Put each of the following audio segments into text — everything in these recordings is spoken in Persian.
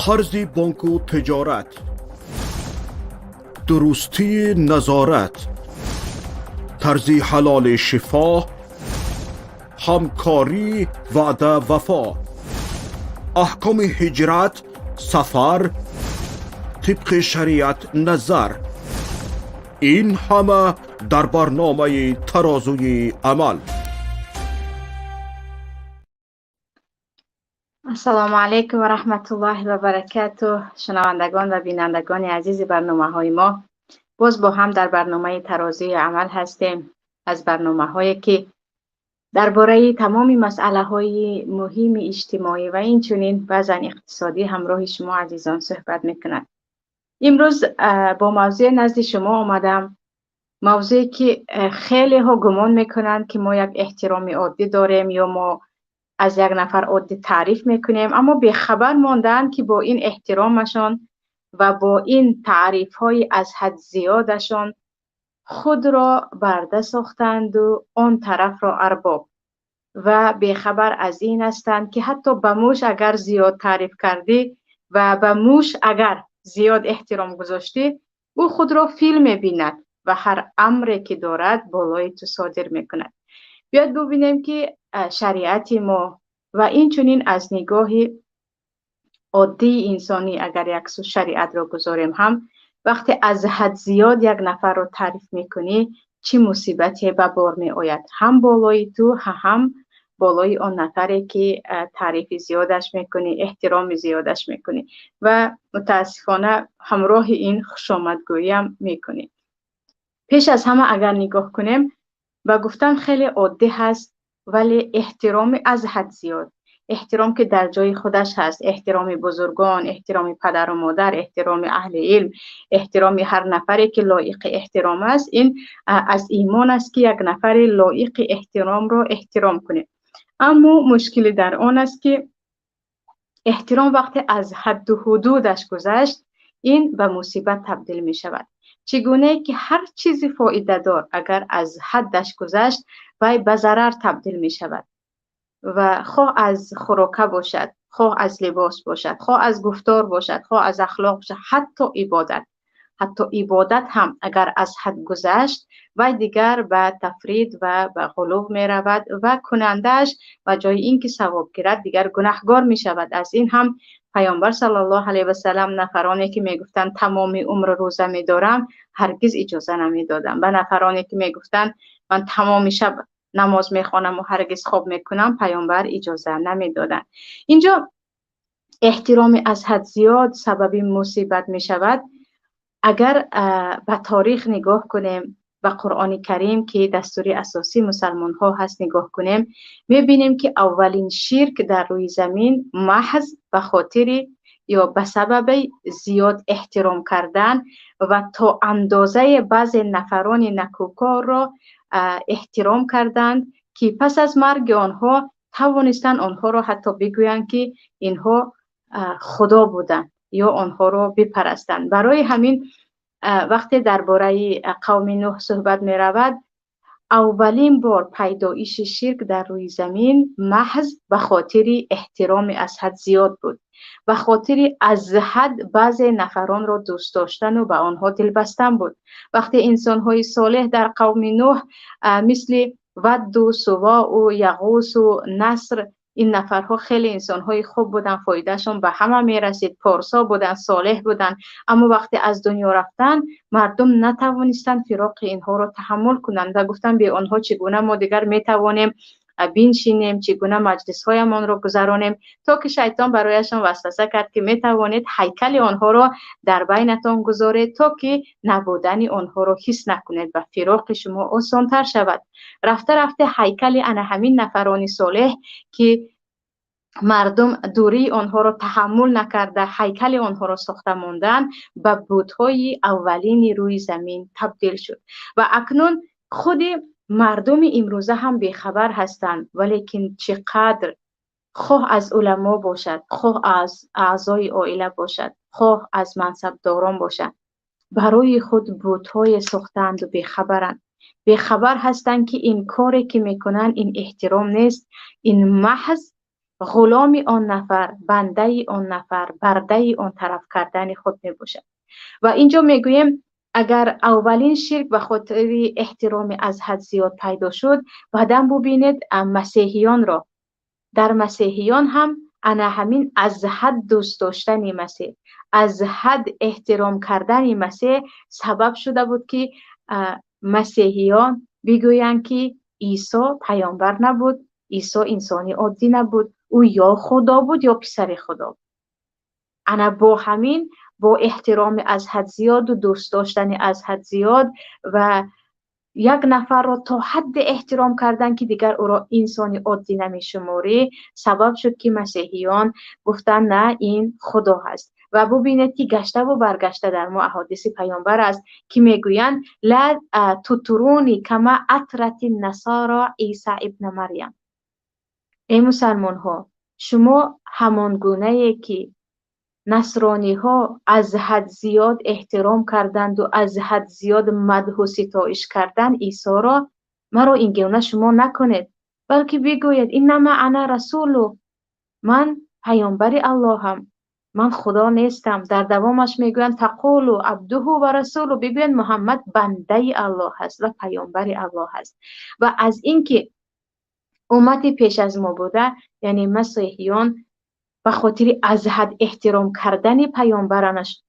قرض بانک و تجارت، درستی نظارت، طرز حلال شفا، همکاری وعده وفا، احکام هجرت، سفر، طبق شریعت نظر، این همه در برنامه ترازوی عمل. السلام علیکم و رحمت الله و برکاته. شنوندگان و بینندگان عزیز برنامه های ما، باز با هم در برنامه ترازوی عمل هستیم. از برنامه هایی که درباره تمام مسئله های مهم اجتماعی و اینچنین بعضا اقتصادی همراه شما عزیزان صحبت میکنند. امروز با موضوع نزد شما آمدم، موضوعی که خیلی ها گمان میکنند که ما یک احترام عادی داریم یا ما از یک نفر عادی تعریف میکنیم، اما به خبر ماندن که با این احترامشان و با این تعریف های از حد زیادشان خود را برده ساختند و آن طرف را ارباب، و به خبر از این هستند که حتی به موش اگر زیاد تعریف کردی و به موش اگر زیاد احترام گذاشتی، او خود را فیلم میبیند و هر امری که دارد بالای تو صادر میکند. بیاید ببینیم که شریعت ما و این چنین از نگاه عادی انسانی اگر یک سو شریعت را گذاریم هم، وقتی از حد زیاد یک نفر را تعریف میکنی چه مصیبتی به بار می آید، هم بالای تو هم بالای آن نفری که تعریف زیادش میکنی، احترام زیادش میکنی و متاسفانه همراه این خوشامدگویی هم میکنی. پیش از همه اگر نگاه کنیم و گفتم خیلی عادی هست، ولی احترام از حد زیاد، احترام که در جای خودش هست، احترام بزرگان، احترام پدر و مادر، احترام اهل علم، احترام هر نفری که لایق احترام است، این از ایمان است که یک نفر لایق احترام را احترام کنه. اما مشکل در آن است که احترام وقتی از حد و حدودش گذشت، این به مصیبت تبدیل می شود. چگونه که هر چیزی فایده دار اگر از حدش گذشت وی به ضرر تبدیل می شود، و خواه از خوراکه باشد، خواه از لباس باشد، خواه از گفتار باشد، خواه از اخلاق باشد، حتی عبادت هم اگر از حد گذشت و دیگر به تفرید و به غلو می رود و کنندش و جای این که ثواب گیرد دیگر گناهگار می شود. از این هم پیامبر صلی الله علیه و سلم نفرانی که می گفتند تمام عمر روزه می دارم هرگز اجازه نمی دادم، و نفرانی که می گفتند من تمام شب نماز می خوانم و هرگز خواب می کنم پیامبر اجازه نمی دادن. اینجا احترام از حد زیاد سبب مصیبت می شود. اگر به تاریخ نگاه کنیم و قرآن کریم که دستور اساسی مسلمان ها هست نگاه کنیم، می بینیم که اولین شرک در روی زمین محض به خاطر یا به سبب زیاد احترام کردن و تا اندازه بعض نفران نکوکار را احترام کردند که پس از مرگ آنها توانستند آنها را حتی بگویند که اینها خدا بودند یا آنها را بپرستند. برای همین وقتی درباره قوم نوح صحبت می رود، اولین بار پیدایش شرک در روی زمین محض به خاطر احترام از حد زیاد بود، به خاطر از حد بعض نفران را دوست داشتن و به آنها دل بستن بود. وقتی انسان‌های صالح در قوم نوح مثل ود و سواع و یغوث و نصر، این نفرها خیلی انسان‌های خوب بودن، فایدهشون به همه میرسید، پارسا بودن، صالح بودن، اما وقتی از دنیا رفتن مردم نتوانستند فراق اینها را تحمل کنند و گفتن به آنها چگونه ما دیگر میتوانیم بنشینیم، چگونه مجلس هایمان را گذرانیم، تا که شیطان برایشان وسوسه کرد که میتوانید هیکل آنها را در بینتان گذارید تا که نبودن آنها را حس نکنید و فراق شما آسان‌تر شود. رفته رفته هیکل همین نفران صالح که مردم دوری آنها را تحمل نکرده هیکل آنها را ساخته ماندن، به بت‌های اولین روی زمین تبدیل شد. و اکنون خود مردم امروزه هم بیخبر هستند، ولیکن چقدر خواه از علما باشد، خواه از اعضای عائله باشد، خواه از منصبداران باشد، برای خود بت‌های ساختند و بیخبرند. بیخبر هستند که این کاری که میکنن این احترام نیست، این محض غلام آن نفر، بنده آن نفر، برده آن طرف کردن خود می باشد. و اینجا میگویم اگر اولین شرک به خاطر احترام از حد زیاد پیدا شد، بعداً ببینید مسیحیان را، در مسیحیان هم انا همین از حد دوست داشتن مسیح، از حد احترام کردن مسیح سبب شده بود که مسیحیان بگویند که عیسی پیامبر نبود، عیسی انسانی عادی نبود، او یا خدا بود یا پسر خدا بود. انا با همین، با احترام از حد زیاد و دوست داشتن از حد زیاد و یک نفر را تا حد احترام کردن که دیگر او را انسانی عادی نمی شماری، سبب شد که مسیحیان گفتن نه این خدا هست. و ببینید که گشته و برگشته در ما احادیث پیامبر است که میگویند لا تطرونی کما اطرت النصارى عیسی ابن مریم. ای مسلمان ها، شما همان گونه که نصرانی ها از حد زیاد احترام کردند و از حد زیاد مدح و ستایش کردند عیسی را، مرا این گونه شما نکنید، بلکه بگوید انما انا رسول، من پیامبر الله هم، من خدا نیستم. در دوامش میگویند فقولوا عبده و رسول، بگویند محمد بنده الله هست و پیامبر الله هست. و از اینکه امتی پیش از ما بوده، یعنی مسیحیان، به خاطر از حد احترام کردن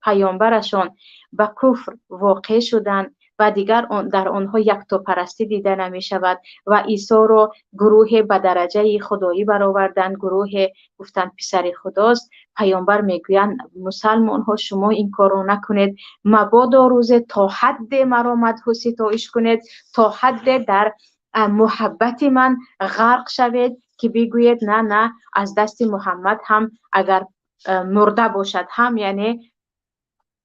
پیامبرشان به کفر واقع شدند و دیگر در آنها یکتاپرستی دیده نمی شود و عیسی را گروه به درجه خدایی برآوردند، گروه گفتند پسر خداست. پیامبر میگویند مسلمان ها شما این کار را نکنید، مبادا روز تا حد مرا مدح و ستایش کنید، تا حد در محبت من غرق شوید که بگویید نه نه از دست محمد هم اگر مرده باشد هم یعنی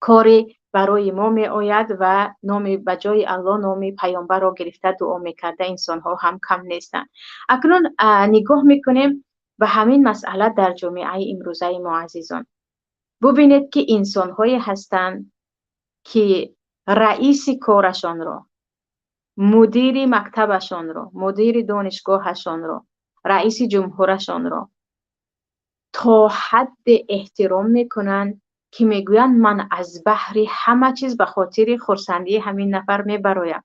کاری برای ما می آید و نام بجای الله نام پیامبر را گرفته دعا میکرده انسان ها هم کم نیستند. اکنون نگاه میکنیم به همین مسئله در جامعه امروزه ما عزیزان. ببینید که انسان هایی هستند که رئیس کارشان را، مدیر مکتبشان را، مدیر دانشگاهشان را، رئیس جمهورشان را تا حد احترام میکنند که میگویند من از بحر همه چیز به خاطر خرسندی همین نفر میبرایم.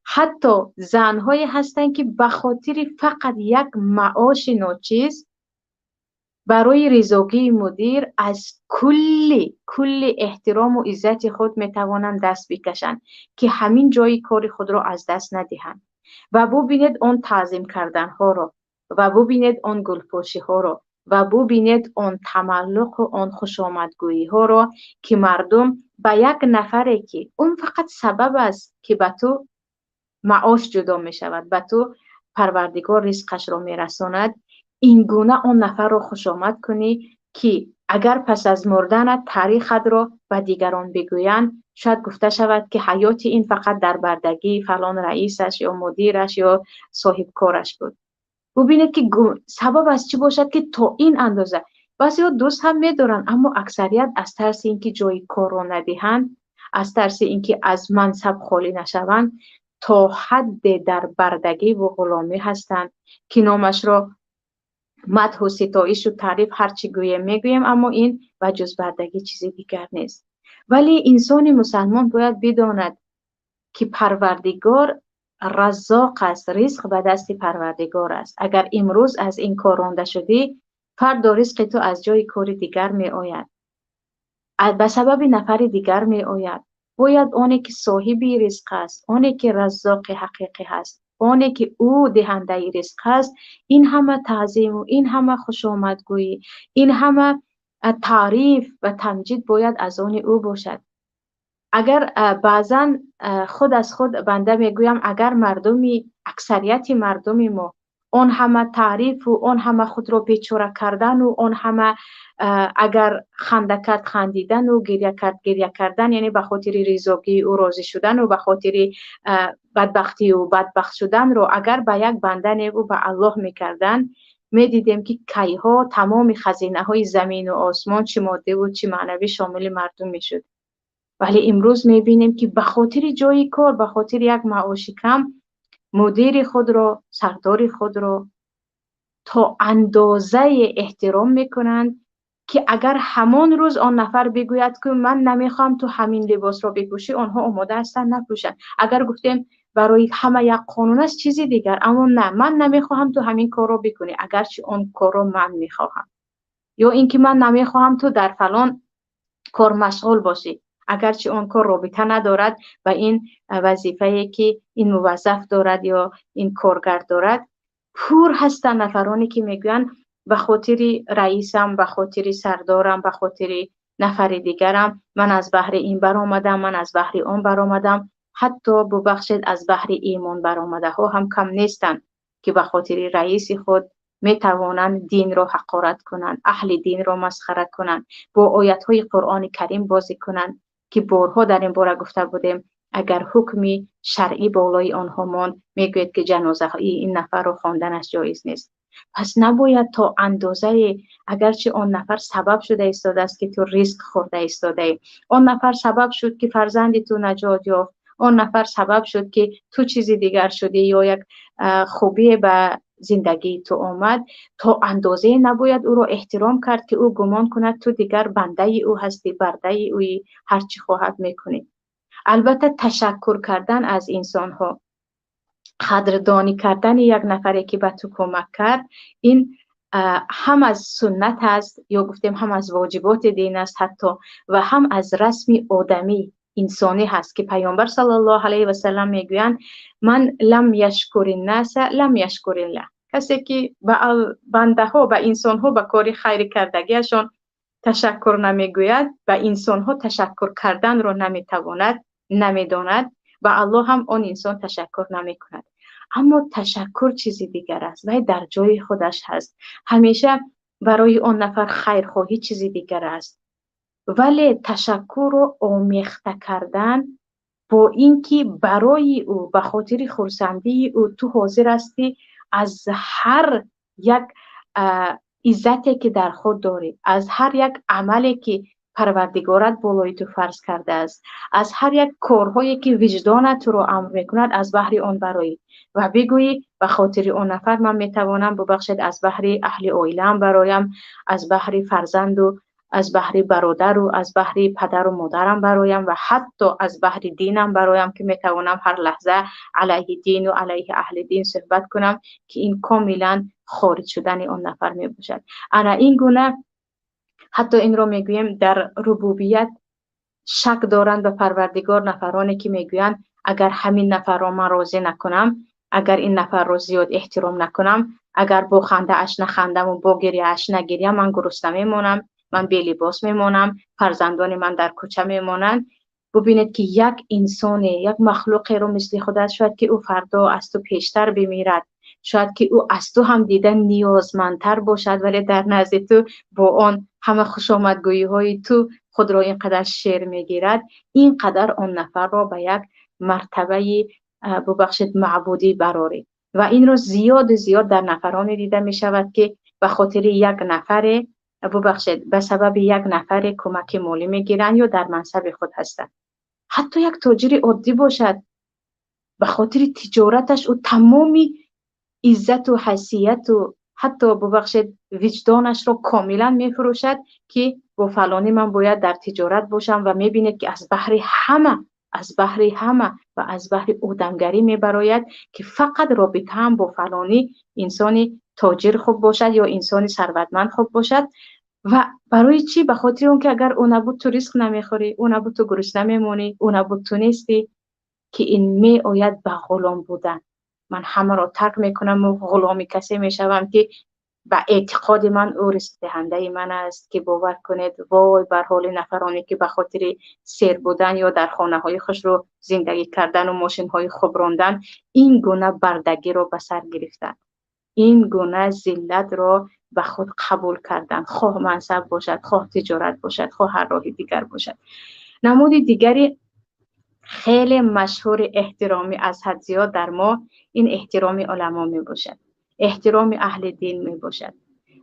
حتی زنهایی هستند که به خاطر فقط یک معاش ناچیز برای رضایت مدیر از کل احترام و عزت خود میتوانند دست بکشند که همین جای کار خود را از دست ندهند. و ببینید آن تعظیم کردن ها را و ببینید آن گلپوشی ها را و ببینید آن تملق و آن خوشامدگویی ها را که مردم به یک نفری که اون فقط سبب است که به تو معاش جدا می شود، به تو پروردگار رزقش را می رساند، این گونه آن نفر را خوشامد کنی که اگر پس از مردن تاریخت را به دیگران بگویند شاید گفته شود که حیات این فقط در بردگی فلان رئیسش یا مدیرش یا صاحب کارش بود. ببینید که سبب از چی باشد که تا این اندازه بعضی‌ها دوست هم می‌دارن اما اکثریت از ترس اینکه جای کار را ندهند، از ترس اینکه از منصب خالی نشوند تا حد در بردگی و غلامی هستند که نامش را مدح و ستایش و تعریف هرچی میگویم اما این و جز بردگی چیزی دیگر نیست. ولی انسان مسلمان باید بداند که پروردگار رزاق است، رزق به دست پروردگار است. اگر امروز از این کار رانده شدی، فردا رزق تو از جای کار دیگر می آید، به سبب نفر دیگر می آید. باید آنی که صاحب رزق است، آنی که رزاق حقیقی است، آنی که او دهنده رزق است، این همه تعظیم و این همه خوشامدگویی، این همه تعریف و تمجید باید از آن او باشد. اگر بعضا خود از خود بنده میگویم اگر اکثریت مردم ما اون همه تعریف و اون همه خود را بیچاره کردن و اون همه اگر خنده کرد خندیدن و گریه کردن، یعنی به خاطر رضایت او راضی شدن و به خاطر بدبختی و بدبخت شدن رو اگر به یک بنده نیگو به الله میکردن، میدیدیم که کیها تمام خزینه های زمین و آسمان چه ماده و چه معنوی شامل مردم میشد. ولی امروز میبینیم که به خاطر جای کار، به خاطر یک معاش کم، مدیر خود را، سردار خود را تا اندازه احترام میکنند که اگر همان روز آن نفر بگوید که من نمیخوام تو همین لباس رو بپوشی، آنها آماده هستند نپوشند. اگر گفتیم برای همه یک قانون است چیزی دیگر، اما نه، من نمیخواهم تو همین کار رو بکنی اگرچه آن کار رو من میخواهم، یا اینکه من نمیخواهم تو در فلان کار مشغول باشی اگرچه آن کار رابطه ندارد و این وظیفه‌ای که این موظف دارد یا این کارگر دارد. پور هستند نفرانی که میگویند به خاطر رئیسم، به خاطر سردارم، به خاطر نفر دیگرم من از بحر این برآمدم، من از بحر آن برآمدم. حتی ببخشید از بحر ایمان برآمده ها هم کم نیستند که به خاطر رئیس خود می توانند دین را حقارت کنند، اهل دین را مسخره کنند، با آیت های قرآن کریم بازی کنند که بارها در این باره گفته بودیم اگر حکمی شرعی بالای آنها ماند میگوید که جنازه این نفر را خواندنش جایز نیست. پس نباید تا اندازه، اگرچه آن نفر سبب شده ایستاده است که تو ریسک خورده ایستاده، آن نفر سبب شد که فرزند تو نجات یافت، آن نفر سبب شد که تو چیزی دیگر شدی یا یک خوبی به زندگی تو آمد، تا اندازه نباید او را احترام کرد که او گمان کند تو دیگر بنده او هستی، برده اوی، هرچی خواهد میکنی. البته تشکر کردن از انسان ها، قدردانی کردن یک نفری که به تو کمک کرد، این هم از سنت است یا گفتیم هم از واجبات دین است حتی، و هم از رسم آدمی انسانی هست که پیامبر صلی الله علیه و سلم میگویند من لم یشکر الناس لم یشکر الله. کسی که به بنده ها، به انسان ها به کار خیر کردگیشان تشکر نمیگوید، به انسان ها تشکر کردن را نمیتواند، نمیداند، به الله هم آن انسان تشکر نمیکند. اما تشکر چیزی دیگر است و در جای خودش هست. همیشه برای آن نفر خیرخواهی چیزی دیگر است، ولی تشکر رو آمیخته کردن با اینکه برای او به خاطر خرسندی او تو حاضر هستی از هر یک عزتی که در خود داری، از هر یک عملی که پروردگارت بالای تو فرض کرده است، از هر یک کارهایی که وجدانت رو امر میکند، از بحر آن برایی و بگویی به خاطر آن نفر من میتوانم ببخشید از بحر اهل عائله‌ام برایم، از بحر فرزند و از بحر برادر و از بحر پدر و مادرم برایم و حتی از بحر دینم برایم که میتوانم هر لحظه علیه دین و علیه اهل دین صحبت کنم که این کاملا خارج شدن آن نفر می باشد. انا این گونه حتی این رو میگویم در ربوبیت شک دارند به پروردگار نفرانی که میگویند اگر همین نفر را من راضی نکنم، اگر این نفر را زیاد احترام نکنم، اگر با خنده اش نخندم و با گریه اش نگریم، من گرسنه میمانم، من بی لباس میمانم، فرزندان من در کوچه میمانند. ببینید که یک انسان، یک مخلوق رو مثل خودت، شاید که او فردا از تو پیشتر بمیرد، شاید که او از تو هم دیدن نیازمندتر باشد، ولی در نزد تو با آن همه خوش آمدگویی های تو خود را اینقدر شیر میگیرد. اینقدر آن نفر را به یک مرتبه ببخشید معبودی براری و این را زیاد در نفران دیده می شود که به خاطر یک نفر ببخشید به سبب یک نفر کمک مالی میگیرند یا در منصب خود هستند. حتی یک تاجر عادی باشد، به خاطر تجارتش او تمامی عزت و حیثیت و حتی ببخشید وجدانش را کاملا میفروشد که با فلانی من باید در تجارت باشم و میبینید که از بحر همه و از بحر آدمگری میبراید که فقط رابطه هم با فلانی انسانی تاجر خوب باشد یا انسانی ثروتمند خوب باشد. و برای چی؟ به خاطر اون که اگر اون نبود تو رزق نمیخوری، اون نبود تو گرسنه میمونی، اون نبود تو نیستی. که این می آید به غلام بودن. من همه را ترک میکنم و غلامی کسی میشوم که به اعتقاد من او رزق دهنده من است. که باور کنید وای بر حال نفرانی که به خاطر سیر بودن یا در خانه های خوش رو زندگی کردن و ماشین های خوب راندن این گونه بردگی رو به سر گرفتن، این گونه ذلت رو به خود قبول کردن، خواه منصب باشد، خواه تجارت باشد، خواه هر راه دیگر باشد. نمود دیگری خیلی مشهور احترامی از حد زیاد در ما، این احترام علما می باشد، احترام اهل دین می باشد.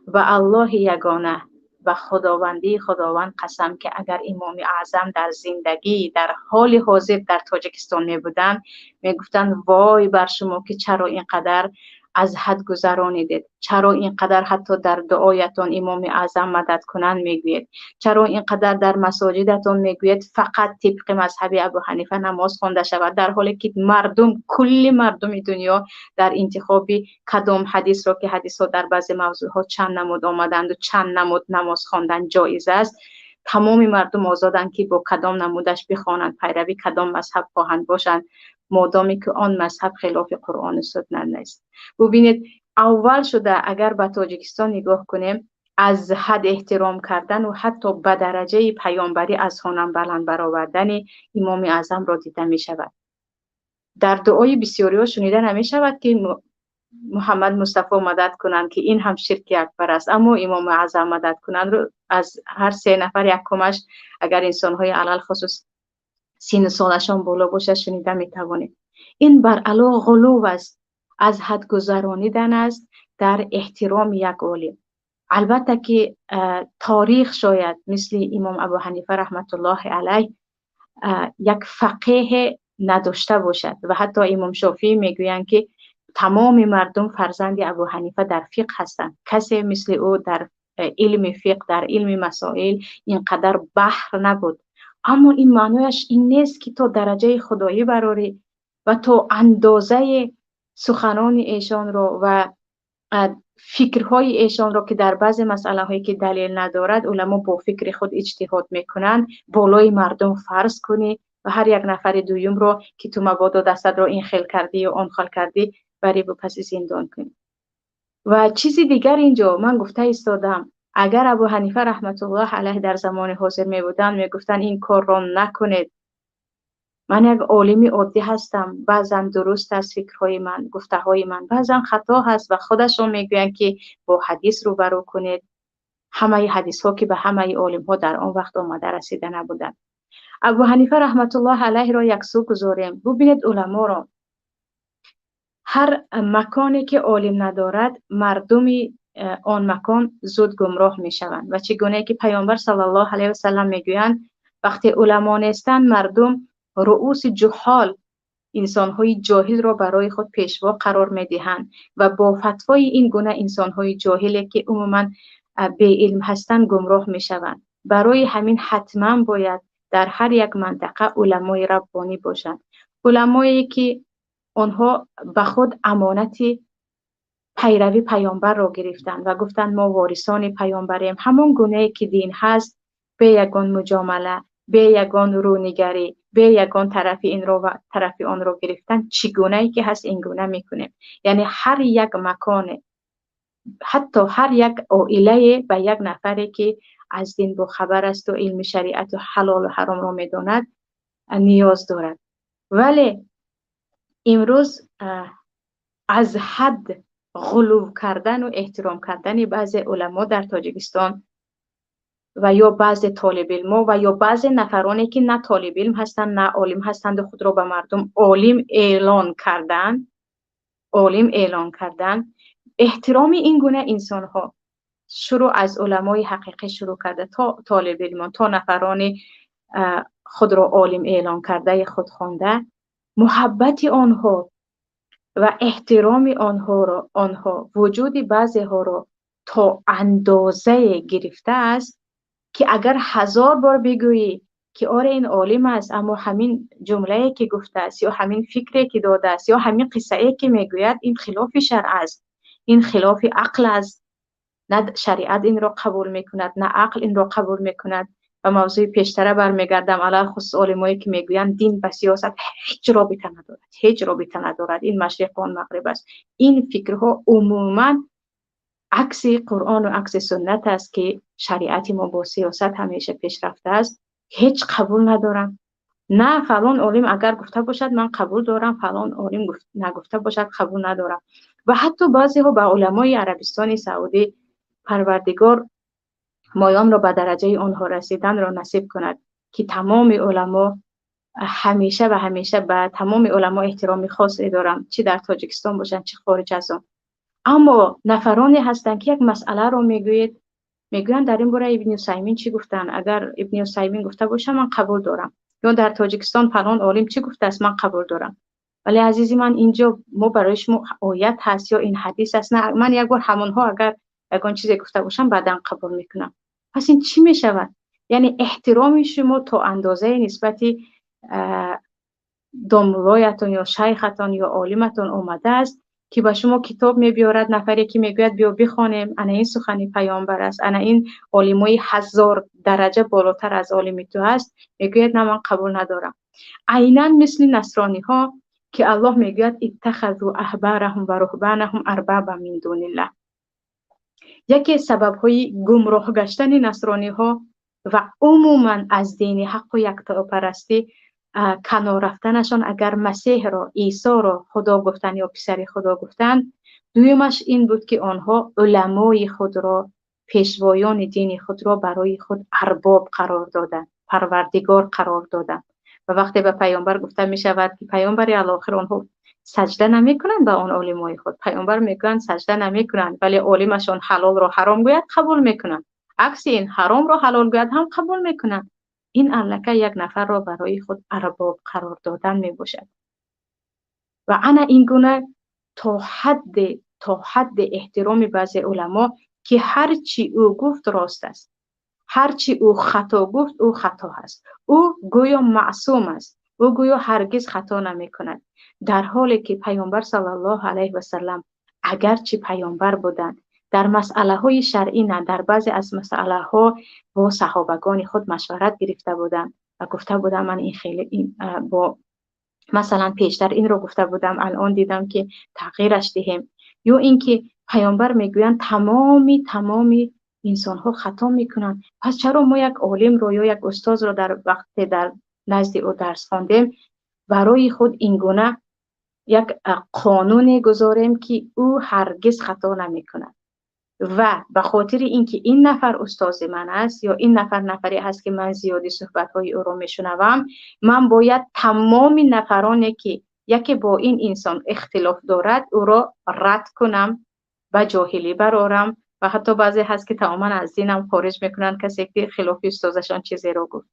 و الله یگانه و خداوندی خداوند قسم که اگر امام اعظم در زندگی در حال حاضر در تاجیکستان می بودن می گفتن وای بر شما که چرا اینقدر از حد گذرانیدید؟ چرا اینقدر حتی در دعایتان امام اعظم مدد کنند میگوید؟ چرا اینقدر در مساجدتان میگوید فقط طبق مذهب ابو حنیفه نماز خوانده شود، در حالی که مردم، کل مردم دنیا در انتخاب کدام حدیث را که حدیث ها در بعض موضوع ها چند نمود آمدند و چند نمود نماز خواندن جایز است، تمام مردم آزادند که با کدام نمودش بخوانند، پیروی کدام مذهب خواهند باشند، مادامی که آن مذهب خلاف قرآن و سنت نیست. ببینید، اول شده اگر به تاجیکستان نگاه کنیم، از حد احترام کردن و حتی به درجه پیامبری از خوانم بلند برآوردن امام اعظم را دیده می شود. در دعای بسیاری ها شنیده نمی شود که محمد مصطفی مدد کنند که این هم شرک اکبر است، اما امام اعظم مدد کنند رو از هر 3 نفر یکمش اگر انسان های علل خصوص سین سالشان بالا باشه شنیده می توانید. این بر علا غلو است، از حد گذرانیدن است در احترام یک عالم. البته که تاریخ شاید مثل امام ابو حنیفه رحمت الله علیه یک فقیه نداشته باشد و حتی امام شافعی میگویند که تمام مردم فرزند ابو حنیفه در فقه هستند، کسی مثل او در علم فقه، در علم مسائل اینقدر بحر نبود. اما این معنیش این نیست که تو درجه خدایی براری و تو اندازه سخنان ایشان را و فکرهای ایشان را که در بعض مسئله هایی که دلیل ندارد علما با فکر خود اجتهاد میکنند بالای مردم فرض کنی و هر یک نفر دویم را که تو مبادا دستت را این خیل کردی یا آن خیل کردی بری و پس زندان کنی. و چیزی دیگر اینجا من گفته ایستادم، اگر ابو حنیفه رحمت الله علیه در زمان حاضر می بودن می گفتن این کار را نکنید. من یک عالمی عادی هستم، بعضا درست است فکرهای من، گفته های من، بعضا خطا هست و خودشون میگوین که با حدیث رو برو کنید. همه حدیث ها که به همه عالم ها در آن وقت آمده رسیده نبودن. ابو حنیفه رحمت الله علیه را یک سو گذاریم. ببینید علما را، هر مکانی که عالم ندارد مردمی آن مکان زود گمراه می شوند و چگونه که پیامبر صلی الله علیه و سلم میگویند وقتی علما نیستند مردم رؤوس جهال، انسان‌های جاهل را برای خود پیشوا قرار می‌دهند و با فتوای این گونه انسان‌های جاهلی که عموماً بی علم هستند گمراه می‌شوند. برای همین حتما باید در هر یک منطقه علمای ربانی باشند، علمایی که آنها به خود امانت پیروی پیامبر را گرفتند و گفتند ما وارثان پیامبریم، همون گونه‌ای که دین هست، به یگان مجامله، به یگان رونگری، به یگان طرف این رو و طرف آن رو گرفتن، چگونه‌ای که هست این گونه میکنیم. یعنی هر یک مکان، حتی هر یک عائله به یک نفری که از دین با خبر است و علم شریعت و حلال و حرام را میداند نیاز دارد. ولی امروز از حد غلو کردن و احترام کردن بعض علما در تاجیکستان و یا بعض طالب علم و یا بعض نفرانی که نه طالب علم هستند نه عالم هستند و خود را به مردم عالم اعلان کردن، احترام این گونه انسان ها شروع از علمای حقیقی شروع کرده تا طالب علمان تا نفرانی خود را عالم اعلان کرده خود خوانده، محبت آنها و احترام آنها وجود بعضی ها را تا اندازه گرفته است که اگر 1000 بار بگویی که آره این عالم است اما همین جمله‌ای که گفته است یا همین فکری که داده است یا همین قصه‌ای که میگوید این خلاف شرع است، این خلاف عقل است، نه شریعت این را قبول میکند نه عقل این را قبول میکند. و موضوع پیشتره برمیگردم علی خصوص علمایی که میگویند دین با سیاست هیچ رابطه ندارد، این مشرق و مغرب است. این فکرها عموما عکس قرآن و عکس سنت است که شریعت ما با سیاست همیشه پیش رفته است. هیچ قبول ندارم. نه فلان عالم اگر گفته باشد من قبول دارم، فلان عالم نگفته باشد قبول ندارم. و حتی بعضی ها به علمای عربستان سعودی پروردگار مایان را به درجه آنها رسیدن را نصیب کند که تمام علما همیشه و همیشه به تمام علما احترام خاصی دارم، چه در تاجیکستان باشند چه خارج از آن. اما نفرانی هستند که یک مسئله را میگویند در این باره ابن عثیمین چی گفتن، اگر ابن عثیمین گفته باشه من قبول دارم، یا در تاجیکستان فلان عالم چی گفته است من قبول دارم. ولی عزیزی من اینجا ما برای شما آیت هست یا این حدیث هست؟ نه، من یک بار همونها اگر یگان چیزی گفته باشم بعدا قبول میکنم. پس این چی میشود؟ یعنی احترام شما تا اندازه نسبتی داملایتون یا شیختون یا عالمتون آمده است که به شما کتاب میبیارد، نفری که میگوید بیا بخوانیم، انا این سخنی پیامبر است، انا این عالمای 1000 درجه بالاتر از عالم تو است، میگوید نه من قبول ندارم. عیناً مثل نصرانی ها که الله میگوید اتخذوا احبارهم و رهبانهم اربابا من دون الله. یکی سبب های گمراه گشتن نصرانی ها و عموما از دین حق و یکتاپرستی کنار رفتنشان اگر مسیح را، عیسی را خدا گفتن یا پسر خدا گفتن، دویمش این بود که آنها علمای خود را، پیشوایان دین خود را برای خود ارباب قرار دادند، پروردگار قرار دادند. و وقتی به پیامبر گفته می شود که پیامبر الاخر آنها سجده نمی کنند به آن علمای خود، پیامبر میگویند سجده نمی کنند، ولی علمشان حلال را حرام گوید قبول میکنند، عکس این حرام را حلال گوید هم قبول میکنند. این الکه یک نفر را برای خود ارباب قرار دادن می باشد. و انا این گونه تا حد احترام بعضی علما که هر چی او گفت راست است، هر چی او خطا گفت او خطا است، او گویا معصوم است، او گویا هرگز خطا نمی کند، در حالی که پیامبر صلی الله علیه و سلم اگرچه پیامبر بودند در مسئله های شرعی نه، در بعضی از مسئله ها با صحابگان خود مشورت گرفته بودند و گفته بودم من این خیلی با مثلا پیشتر این رو گفته بودم الان دیدم که تغییرش دهیم. یا اینکه پیامبر میگویند تمامی انسان ها خطا میکنند، پس چرا ما یک عالم رو یا یک استاد رو در وقت در نزد او درس خواندیم برای خود این گونه یک قانون گذاریم که او هرگز خطا نمیکند و به خاطر اینکه این نفر استاد من است یا این نفری هست که من زیادی صحبت های او رو میشنوم، من باید تمام نفرانی که یکی با این انسان اختلاف دارد او را رد کنم، به جاهلی برارم و حتی بعضی هست که تماما از دینم خارج میکنن کسی که خلاف استادشان چیزی رو گفت،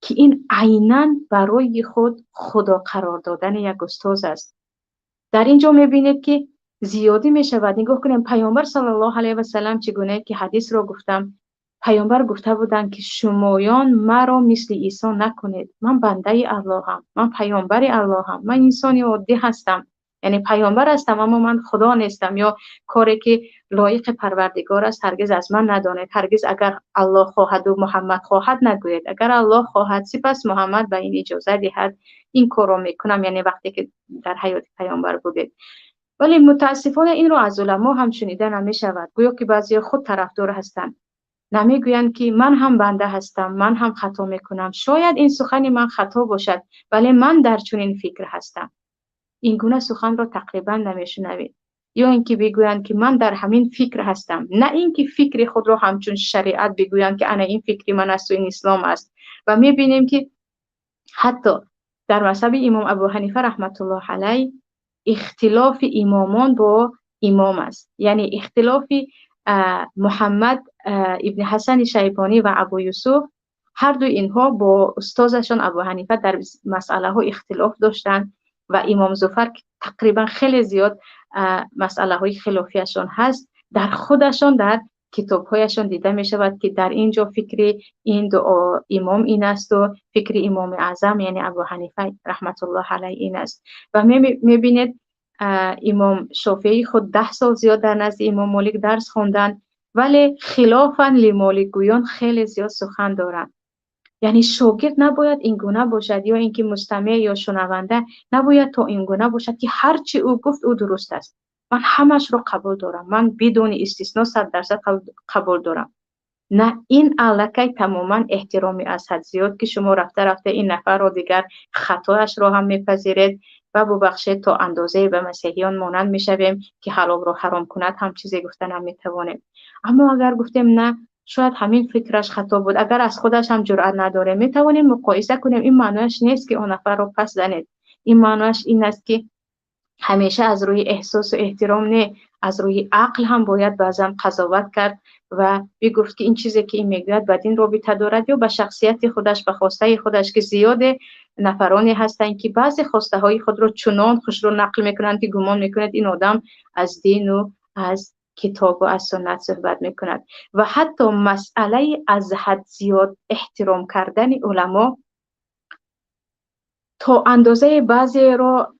که این عیناً برای خود خدا قرار دادن یک استاد است. در اینجا میبینید که زیادی میشود نگاه کنیم پیامبر صلی الله علیه و سلم چگونه که حدیث رو گفتم، پیامبر گفته بودند که شمایان مرا مثل عیسی نکنید، من بنده اللهم، من پیامبر اللهم، من انسانی عادی هستم، یعنی پیامبر هستم اما من خدا نیستم، یا کاری که لایق پروردگار است هرگز از من ندانید، هرگز اگر الله خواهد و محمد خواهد نگوید، اگر الله خواهد سپس محمد به این اجازه دهد این کارو میکنم، یعنی وقتی که در حیات پیامبر بودید. ولی متاسفانه این رو از علما هم شنیده نمی شود، گویا که بعضی خود طرفدار هستند، نمیگویند که من هم بنده هستم، من هم خطا میکنم، شاید این سخن من خطا باشد ولی من در چنین فکر هستم. این گونه سخن را تقریبا نمیشنوید. یا اینکه بگویند که من در همین فکر هستم، نه اینکه فکر خود را همچون شریعت بگویند که انا این فکر من است و این اسلام است. و میبینیم که حتی در مذهب امام ابو حنیفه رحمت الله علیه اختلاف امامان با امام است، یعنی اختلاف محمد ابن حسن شیبانی و ابو یوسف، هر دو اینها با استادشان ابو حنیفه در مسئله ها اختلاف داشتند و امام ظفر تقریبا خیلی زیاد مسئله های خلافیشان هست در خودشان در کتابهایشان دیده می شود که در اینجا فکر این دو امام این است و فکر امام اعظم یعنی ابو حنیفه رحمت الله علیه این است. و می بینید امام شافعی خود 10 سال زیاد در نزد امام مالک درس خوندن ولی خلافاً لمالک گویان خیلی زیاد سخن دارند. یعنی شاگرد نباید این گونه باشد یا اینکه مستمع یا شنونده نباید تا این گونه باشد که هر چی او گفت او درست است، من همش رو قبول دارم، من بدون استثنا 100% قبول دارم. نه، این الکی تماما احترامی از حد زیاد که شما رفته این نفر رو دیگر خطایش رو هم میپذیرید و ببخشید تا اندازه به مسیحیان مانند میشویم که حلال رو حرام کند هم چیزی گفتن هم میتوانیم. اما اگر گفتیم نه شاید همین فکرش خطا بود، اگر از خودش هم جرأت نداره میتوانیم مقایسه کنیم، این معنیش نیست که اون نفر رو پس زنید، این معنیش این است که همیشه از روی احساس و احترام نه، از روی عقل هم باید بعضا قضاوت کرد و بگفت که این چیزی که این میگوید بدین رابطه دارد یا به شخصیت خودش، به خواسته خودش، که زیاد نفرانی هستند که بعضی خواسته های خود رو چنان خوش رو نقل میکنند که گمان میکنند این آدم از دین و از کتاب و از سنت صحبت میکند. و حتی مسئله از حد زیاد احترام کردن علما تا اندازه بعضی رو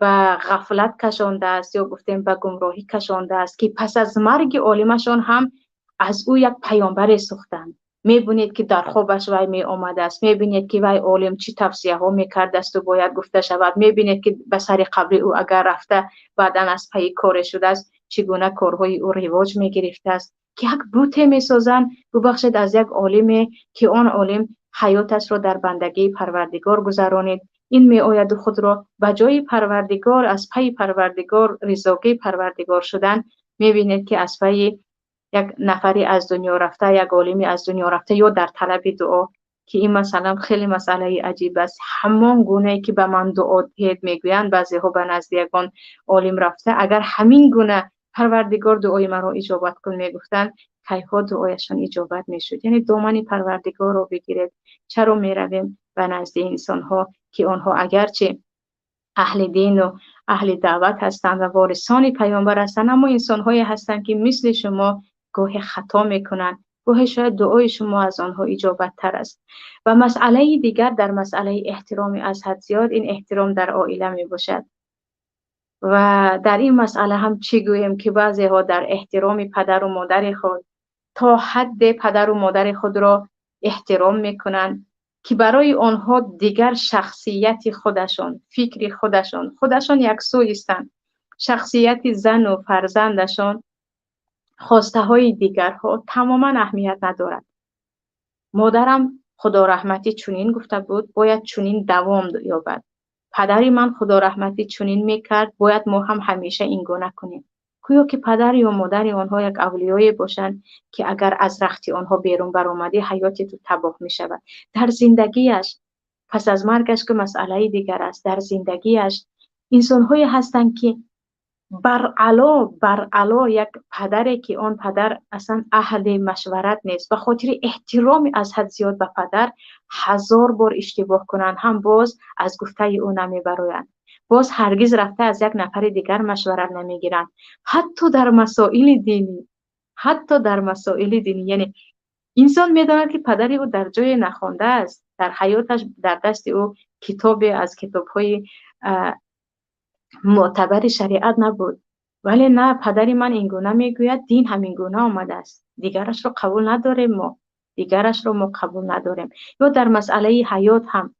به غفلت کشانده است یا گفتیم به گمراهی کشانده است که پس از مرگ عالمشان هم از او یک پیامبر ساختند. میبینید که در خوابش وی می آمده است، میبینید که وی عالم چی توصیه ها میکرده است و باید گفته شود، میبینید که به سر قبر او اگر رفته بعدا از پی کار شده است چگونه کارهای او رواج میگرفته است که یک بوت میسازند ببخشید از یک عالم که آن عالم حیاتش را در بندگی پروردگار گذرانید. این می آید خود را به جای پروردگار، از پی پروردگار، رضاگی پروردگار شدن، می بینید که از پی یک نفری از دنیا رفته، یک عالمی از دنیا رفته، یا در طلب دعا، که این مثلا خیلی مسئله عجیب است. همان گونه که به من دعا دهید میگویند بعضی ها به نزد یگان عالم رفته، اگر همین گونه پروردگار دعای مرا اجابت کن میگفتند کیفا دعایشان اجابت میشد. یعنی دامن پروردگار رو بگیرید. چرا میرویم به نزد انسان ها که آنها اگرچه اهل دین و اهل دعوت هستند و وارثان پیامبر هستند، اما انسان هایی هستند که مثل شما گاهی خطا میکنند، گاهی شاید دعای شما از آنها اجابت تر است. و مسئله دیگر در مسئله احترام از حد زیاد، این احترام در عائله می باشد. و در این مسئله هم چی گویم که بعضی ها در احترام پدر و مادر خود تا حد پدر و مادر خود را احترام میکنند که برای آنها دیگر شخصیت خودشان، فکر خودشان یکسو هستند. شخصیت زن و فرزندشان، خواسته های دیگرها تماما اهمیت ندارد. مادرم خدا رحمتی چنین گفته بود باید چنین دوام یابد. پدری من خدا رحمتی چنین میکرد باید ما هم همیشه این گونه کنیم. گویا که پدر یا مادر آنها یک اولیایی باشند که اگر از رخت آنها بیرون برآمدی حیات تو تباه می شود. در زندگیش پس از مرگش که مسئله دیگر است، در زندگیش انسان‌هایی هستند که بر علا یک پدری که آن پدر اصلا اهل مشورت نیست، به خاطر احترام از حد زیاد به پدر 1000 بار اشتباه کنند هم باز از گفته او نمیبرویند، باز هرگز رفته از یک نفر دیگر مشورت نمیگیرند. حتی در مسائل دینی یعنی انسان میداند که پدر او در جای نخوانده است، در حیاتش در دست او کتابی از کتاب‌های معتبر شریعت نبود، ولی نه، پدری من این گونه میگوید دین همین گونه آمده است، دیگرش رو قبول نداریم، ما قبول نداریم. یا در مسئله حیات هم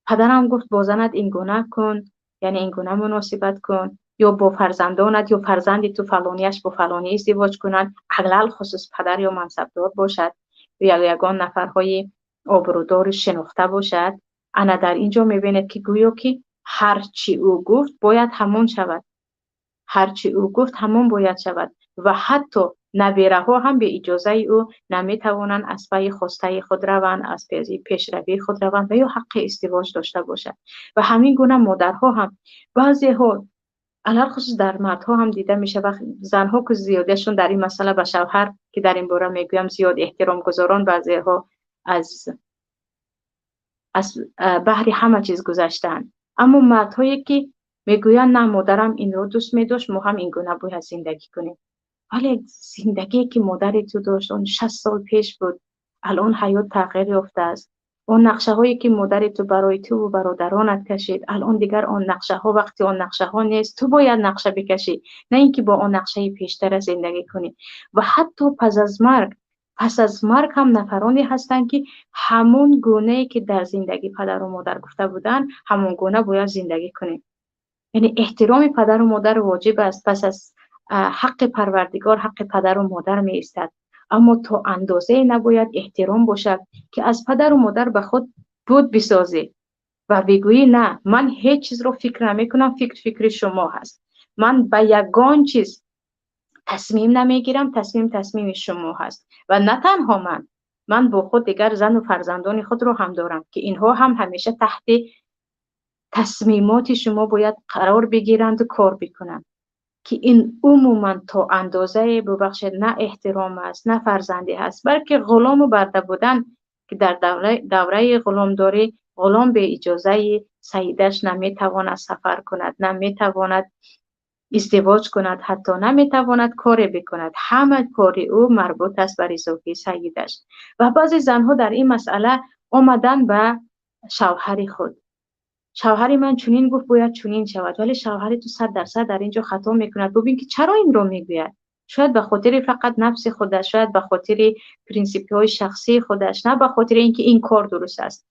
پدرم گفت با زنت این گونه کن، یعنی این گونه مناسبت کن، یا با فرزندانت یا فرزندی تو فلانیش با فلانی ازدواج کنند، علل خصوص پدر یا منصبدار باشد یا یگان نفرهای آبرودار شناخته باشد. انا در اینجا میبینید که گویا که هرچی او گفت باید همون شود، هرچی او گفت همون باید شود و حتی نبیره ها هم به اجازه او نمیتوانند از پی خواسته خود روند، از پی پیشروی خود روند و یا حق ازدواج داشته باشد. و همین گونه مادرها هم بعضی ها علل خصوص در مردها هم دیده میشه و زنها که زیادشون در این مسئله به شوهر که در این باره میگویم زیاد احترام گذاران، بعضی ها از بحر همه چیز گذشتن. اما مردهایی که میگوین نه مادرم این رو دوست میداشت ما هم این گونه باید زندگی کنیم، ولی زندگی که مادری تو داشت اون 60 سال پیش بود، الان حیات تغییر یافته است. اون نقشه هایی که مادری تو برای تو و برادرانت کشید الان دیگر اون نقشه ها، وقتی اون نقشه ها نیست تو باید نقشه بکشی، نه اینکه با اون نقشه پیشتر زندگی کنی. و حتی پس از مرگ هم نفرانی هستند که همون گونه که در زندگی پدر و مادر گفته بودن همون گونه باید زندگی کنیم. یعنی احترام پدر و مادر واجب است، پس از حق پروردگار حق پدر و مادر می ایستد، اما تا اندازه نباید احترام باشد که از پدر و مادر به خود بود بسازی و بگویی نه من هیچ چیز رو فکر نمی کنم، فکر شما هست، من به یگان چیز تصمیم نمیگیرم، تصمیم شما هست. و نه تنها من با خود دیگر زن و فرزندان خود رو هم دارم که اینها هم همیشه تحت تصمیمات شما باید قرار بگیرند و کار بکنند. که این عموما تا اندازه ببخشید نه احترام است نه فرزندی هست، بلکه غلام و برده بودن که در دوره غلامداری غلام به اجازه سیدش نمیتواند سفر کند، نمیتواند ازدواج کند، حتی نمیتواند کاری بکند. همه کاری او مربوط است بر رضایت سیدش. و بعضی زنها در این مسئله آمدن به شوهر خود، شوهر من چنین گفت باید چنین شود، ولی شوهر تو 100% در اینجا خطا میکند. ببین که چرا این رو میگوید، شاید به خاطر فقط نفس خودش، شاید به خاطر پرینسیپ های شخصی خودش، نه به خاطر اینکه این کار درست است.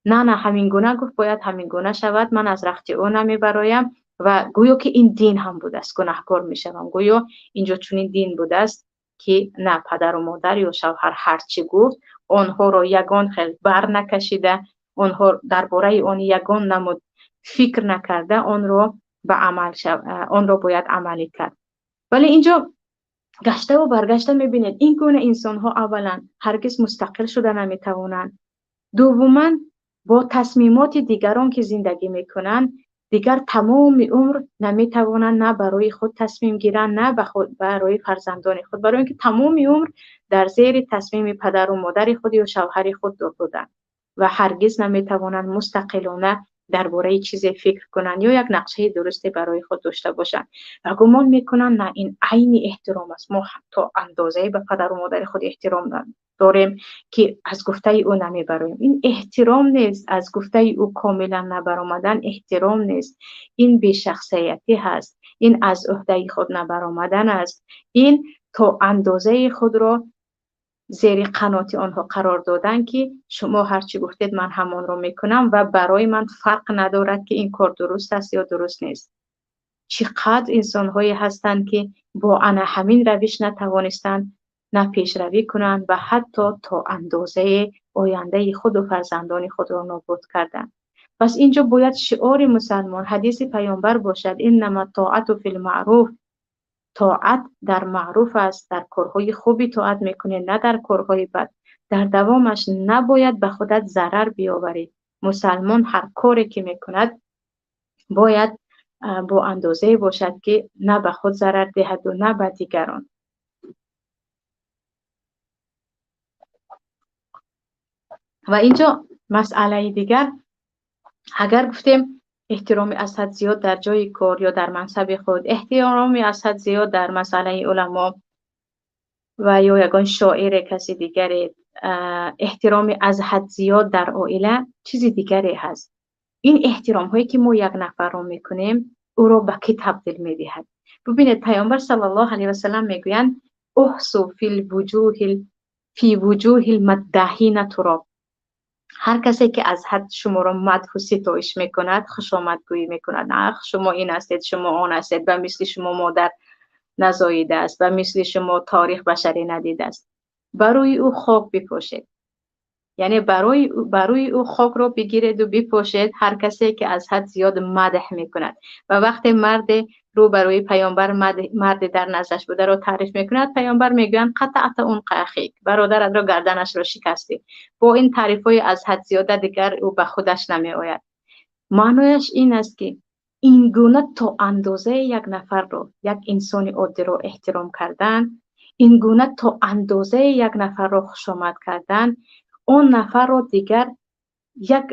نه همین گونه گفت باید همین گونه شود، من از رخت او نمیبرایم و گویا که این دین هم بوده است، گناهکار میشوم. گویا اینجا چنین دین بوده است که نه پدر و مادر یا شوهر هرچی گفت آنها را یگان خیلی بر نکشیده، آنها درباره آن یگان نمود فکر نکرده، آن را به عمل آن را باید عملی کرد. ولی اینجا گشته و برگشته میبینید این گونه انسان ها اولا هرگز مستقل شده نمیتوانند، دوما با تصمیمات دیگران که زندگی میکنند دیگر تمام عمر نمیتوانند نه برای خود تصمیم گیرند نه برای فرزندان خود، برای اینکه تمام عمر در زیر تصمیم پدر و مادر خود یا شوهر خود بودند و هرگز نمیتوانند مستقلانه درباره چیزی فکر کنند یا یک نقشه درستی برای خود داشته باشند و گمان میکنند نه این عین احترام است، ما تا اندازه به پدر و مادر خود احترام داریم که از گفته او نمیبریم. این احترام نیست، از گفته او کاملا نبرآمدن احترام نیست، این بی شخصیتی هست، این از عهده خود نبرآمدن است، این تا اندازه خود را زیر قنات آنها قرار دادن که شما هرچی گفتید من همان رو میکنم و برای من فرق ندارد که این کار درست است یا درست نیست. چقدر انسان هایی هستند که با همین روش نتوانستند نه پیشروی کنند و حتی تا اندازه آینده خود و فرزندان خود را نابود کردند. پس اینجا باید شعار مسلمان حدیث پیامبر باشد انما طاعت فی المعروف، طاعت در معروف است، در کارهای خوبی طاعت میکنه نه در کارهای بد، در دوامش نباید به خودت ضرر بیاوری. مسلمان هر کاری که میکند باید با اندازه باشد که نه به خود ضرر دهد و نه به دیگران. و اینجا مسئله دیگر، اگر گفتیم احترام از حد زیاد در جای کار یا در منصب خود، احترام از حد زیاد در مسئله علما و یا یگان شاعر کسی دیگری، احترام از حد زیاد در عائله چیزی دیگری هست. این احترام هایی که ما یک نفر رو میکنیم او رو به کی تبدیل میدهد؟ ببینید پیامبر صلی الله علیه و سلم میگویند احسو فی وجوه المداحین تراب، هر کسی که از حد شما را مدح و ستایش میکند خوش آمدگویی میکند، نه شما این هستید شما آن هستید و مثل شما مادر نزاییده است و مثل شما تاریخ بشری ندیده است. برای او خاک بپوشید، یعنی برای او خاک رو بگیرید و بپوشید هر کسی که از حد زیاد مدح میکند. و وقتی مرد رو برای پیامبر مرد در نزدش بوده رو تعریف میکند، پیامبر میگویند قطعت اون قاخیک، برادرت رو گردنش رو شکستی. با این تعریف های از حد زیاده دیگر او به خودش نمی آید. معنیش این است که این گونه تا اندازه یک نفر رو، یک انسان عادی رو احترام کردن، این گونه تا اندازه یک نفر رو خوش آمد کردن، اون نفر رو دیگر یک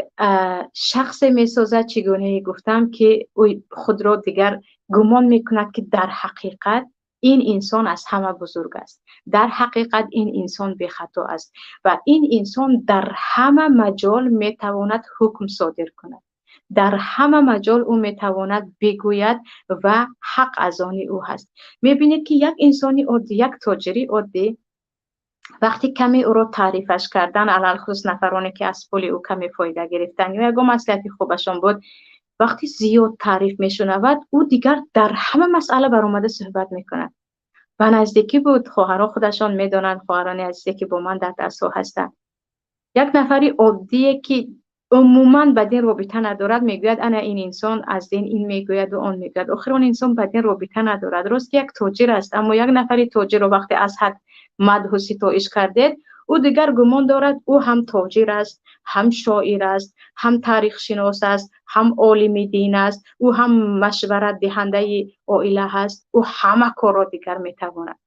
شخص میسازد. چگونه گفتم که خود را دیگر گمان میکند که در حقیقت این انسان از همه بزرگ است، در حقیقت این انسان بی خطا است و این انسان در همه مجال میتواند حکم صادر کند، در همه مجال او میتواند بگوید و حق از آن او هست. میبینید که یک انسانی عادی، یک تاجری عادی، وقتی کمی او را تعریفش کردن، علل خصوص نفرانی که از پول او کمی فایده گرفتن یا یگان مصلحتی خوبشان بود، وقتی زیاد تعریف میشنود او دیگر در همه مسئله برآمده صحبت میکند. و نزدیکی بود، خواهرها خودشان میدانند، خواهران عزیزی که با من در درس هستند، یک نفری عادیه که عموما به دین رابطه ندارد میگوید انا این انسان از دین این میگوید و آن میگوید، آخر اون انسان به دین رابطه ندارد. درست یک تاجر است، اما یک نفری تاجر رو وقتی از حد مدح و ستایش کردید، او دیگر گمان دارد او هم تاجر است، هم شاعر است، هم تاریخ شناس است، هم عالم دین است، او هم مشورت دهنده عائله است، او همه کار را دیگر میتواند.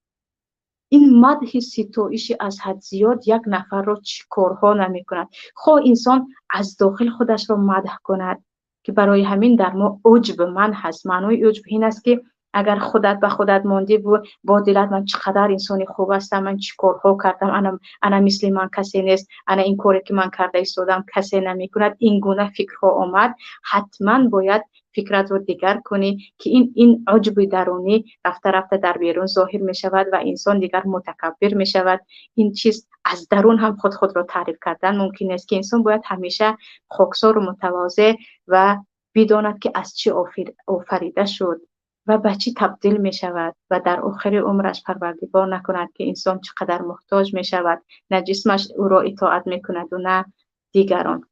این مدح ستایش از حد زیاد یک نفر را چه کارها نمی کند. خواه انسان از داخل خودش را مدح کند که برای همین در ما عجب من هست. معنای عجب این است که اگر خودت به خودت ماندی با دلت من چقدر انسانی خوب هستم، من چه کارها کردم، انا مثل من کسی نیست، انا این کاری که من کرده ایستادم کسی نمی کند، این گونه فکرها آمد، حتما باید فکرت رو دیگر کنی که این عجب درونی رفته رفته در بیرون ظاهر می شود و انسان دیگر متکبر می شود. این چیز از درون هم خود را تعریف کردن ممکن است که انسان باید همیشه خاکسار و متواضع و بداند که از چی آفریده شد و به چی تبدیل می شود و در آخر عمرش پروردگار نکند که انسان چقدر محتاج می شود، نه جسمش او را اطاعت می کند و نه دیگران.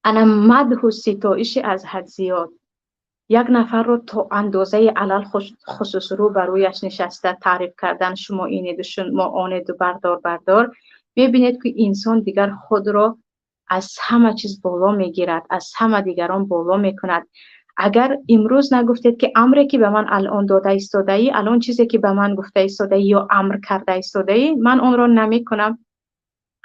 انا مدح و ستایش از حد زیاد یک نفر رو تا اندازه علل خصوص رو برویش نشسته تعریف کردن، شما اینید و شما آنید و بردار ببینید که انسان دیگر خود را از همه چیز بالا میگیرد، از همه دیگران بالا میکند. اگر امروز نگفتید که امری که به من الان داده ایستاده ای، الان چیزی که به من گفته ایستاده ای یا امر کرده ایستاده ای، من آن را نمی کنم،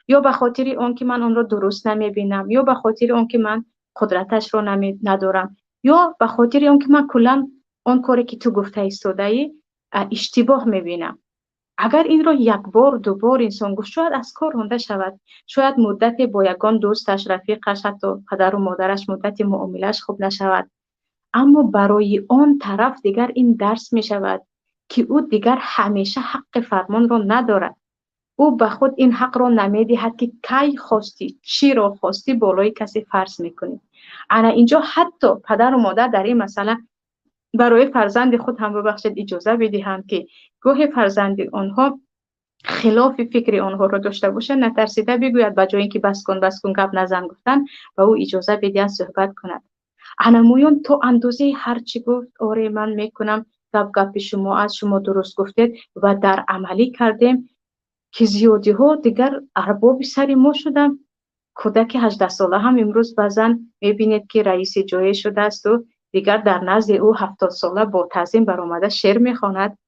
یا به خاطر اون که من آن را درست نمی بینم، یا به خاطر اون که من قدرتش را ندارم، یا به خاطر اون که من کلا اون کاری که تو گفته ایستاده ای اشتباه میبینم. اگر این را یک بار دو بار انسان گفت شاید از کار رانده شود، شاید مدت با یگان دوستش، رفیقش، حتی پدر و مادرش مدت معاملش خوب نشود، اما برای آن طرف دیگر این درس می شود که او دیگر همیشه حق فرمان را ندارد. او به خود این حق را نمی دهد که کی خواستی، چی را خواستی بالای کسی فرض میکنی. انا اینجا حتی پدر و مادر در این مسئله برای فرزند خود هم ببخشید اجازه بدهند که گاهی فرزند آنها خلاف فکر آنها را داشته باشه، نترسیده بگوید به جای اینکه بس کن گپ نزن گفتن و او اجازه بدهد صحبت کند. انا مویان تو اندازه هر چی گفت آره من میکنم، گپ شما از شما درست گفتید و در عملی کردیم که زیادی ها دیگر ارباب سر ما شدن. کودک 18 ساله هم امروز بعضن میبینید که رئیس جای شده است و دیگر در نزد او 70 ساله با تعظیم برآمده شعر میخواند.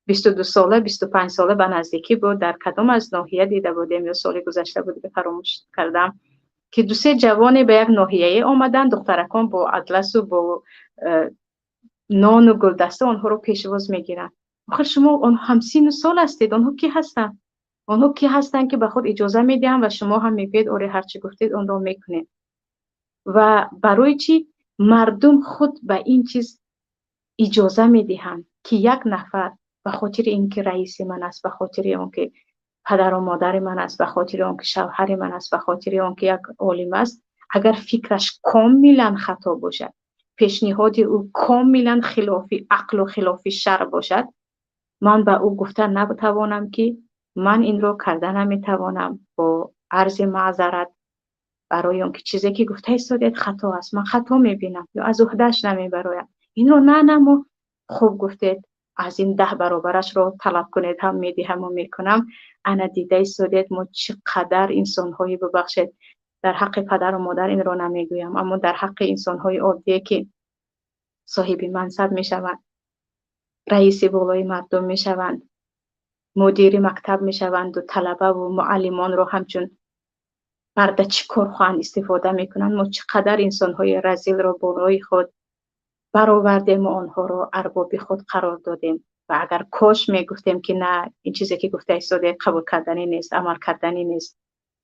22 ساله 25 ساله به نزدیکی بود، در کدام از ناحیه دیده بودیم یا سال گذشته بود که فراموش کردم که دو سه جوانی به یک ناحیه آمدن، دخترکان با اطلس و با نان و گلدسته آنها رو پیشواز میگیرن. آخر شما آن همسین سال هستید، آنها کی هستن؟ آنها کی هستن که به خود اجازه میدن و شما هم میگید آره هر چی گفتید اون رو میکنید؟ و برای چی مردم خود به این چیز اجازه میدهند که یک نفر به خاطر اینکه رئیس من است، به خاطر اینکه پدر و مادر من است، به خاطر اینکه شوهر من است، به خاطر اینکه یک عالم است، اگر فکرش کاملا خطا باشد، پیشنهاد او کاملا خلاف عقل و خلاف شرع باشد، من به او گفتن نتوانم که من این رو کردن نمیتوانم، با عرض معذرت برای اون که چیزی که گفته ایستادید خطا است، من خطا میبینم یا از عهده‌اش نمیبرایم، این رو نه خوب گفتید، از این 10 برابرش رو طلب کنید هم میدهم و میکنم. انا دیده ایستادید ما چقدر انسان‌هایی ببخشید در حق پدر و مادر این رو نمیگویم، اما در حق انسان‌های عادی که صاحب منصب میشوند، رئیس بالای مردم میشوند، مدیر مکتب میشوند و طلبه و معلمان رو همچون برده چی کار خواهند استفاده میکنند. ما چقدر انسان‌های رذیل را بالای خود برآوردیم و آنها را ارباب خود قرار دادیم و اگر کاش میگفتیم که نه این چیزی که گفته ایستاده قبول کردنی نیست، عمل کردنی نیست.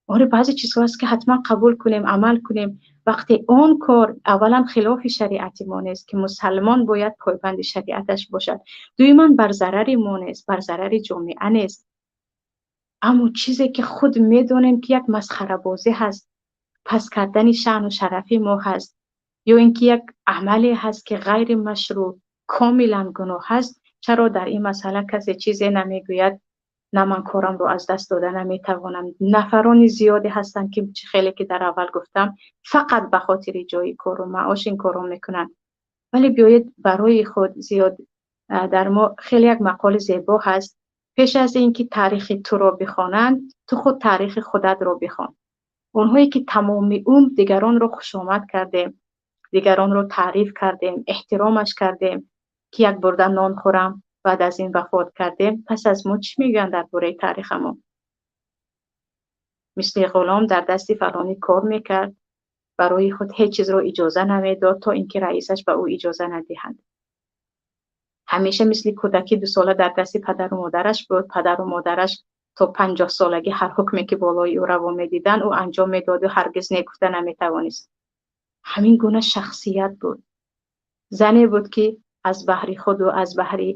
آره بعضی چیزها هست که حتما قبول کنیم، عمل کنیم، وقتی اون کار اولا خلاف شریعت ما نیست که مسلمان باید پایبند شریعتش باشد، دویما بر ضرر ما نیست، بر ضرر جامعه نیست، اما چیزی که خود میدونیم که یک مسخره بازی هست، پس کردن شأن و شرف ما هست، یا اینکه یک عملی هست که غیر مشروع کاملا گناه هست، چرا در این مسئله کسی چیزی نمیگوید؟ نه من کارم رو از دست داده نمیتوانم. نفرانی زیادی هستن که خیلی که در اول گفتم فقط به خاطر جای کار و معاش این کارو میکنن، ولی بیایید برای خود زیاد در ما خیلی یک مقال زیبا هست، پیش از اینکه تاریخ تو را بخوانند تو خود تاریخ خودت را بخوان. اونهایی که تمام عمر دیگران را خوشامد کردیم، دیگران را تعریف کردیم، احترامش کردیم که یک برده نان خورم بعد از این وفات کردیم، پس از ما چی میگن درباره تاریخ ما؟ مثل غلام در دستی فلانی کار میکرد، برای خود هیچ چیز را اجازه نمیداد تا اینکه رئیسش به او اجازه ندهند. همیشه مثل کودکی 2 ساله در دست پدر و مادرش بود. پدر و مادرش تا 50 سالگی هر حکمی که بالای او روا میدیدن او انجام میداد و هرگز نگفته نمیتوانست. همین گونه شخصیت بود. زنی بود که از بحر خود و از بحر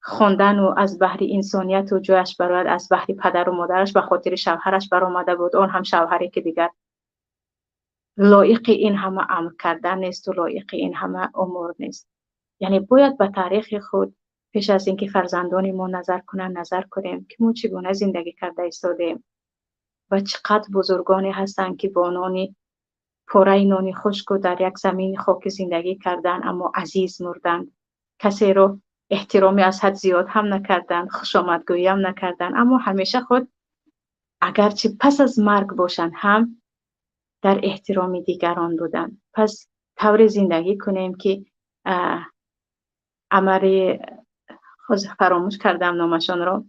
خواندن و از بحر انسانیت و جایش برآمد، از بحر پدر و مادرش به خاطر شوهرش برآمده بود. آن هم شوهری که دیگر لایق این همه امر کردن نیست و لایق این همه امور نیست. یعنی باید به تاریخ خود پیش از اینکه فرزندان ما نظر کنیم که ما چگونه زندگی کرده ایستادیم و چقدر بزرگانی هستند که با نان پاره نان خشک و در یک زمین خاک زندگی کردن اما عزیز مردند. کسی رو احترامی از حد زیاد هم نکردند، خوشامدگویی هم نکردند، اما همیشه خود اگرچه پس از مرگ باشند هم در احترام دیگران بودند. پس طور زندگی کنیم که عمر فراموش کردم نامشان را،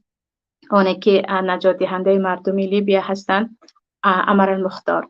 آنه که نجات دهنده مردم لیبیا هستند، عمر المختار،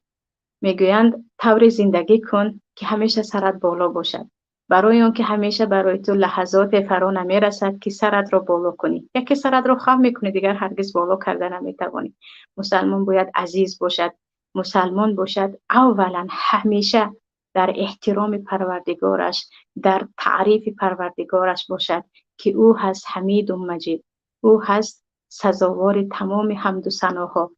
میگویند طور زندگی کن که همیشه سرت بالا باشد، برای اون که همیشه برای تو لحظات فرا نمیرسد که سرت را بالا کنی. یکی سرت را خم میکنی دیگر هرگز بالا کردن نمیتوانی. مسلمان باید عزیز باشد. مسلمان باشد اولا همیشه در احترام پروردگارش، در تعریف پروردگارش باشد که او هست حمید و مجید، او هست سزاوار تمام حمد و ثناها،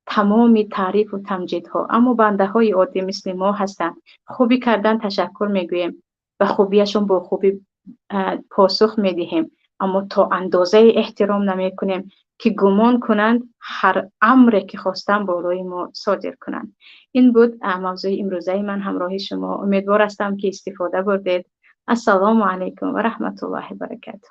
تمام تعریف و تمجیدها. اما بنده های عادی مثل ما هستند، خوبی کردن تشکر میگوییم و خوبیشون با خوبی پاسخ میدهیم، اما تا اندازه احترام نمی کنیم که گمان کنند هر امری که خواستن بالای ما صادر کنند. این بود موضوع امروزه من همراه شما. امیدوار هستم که استفاده بردید. السلام علیکم و رحمت الله و برکاته.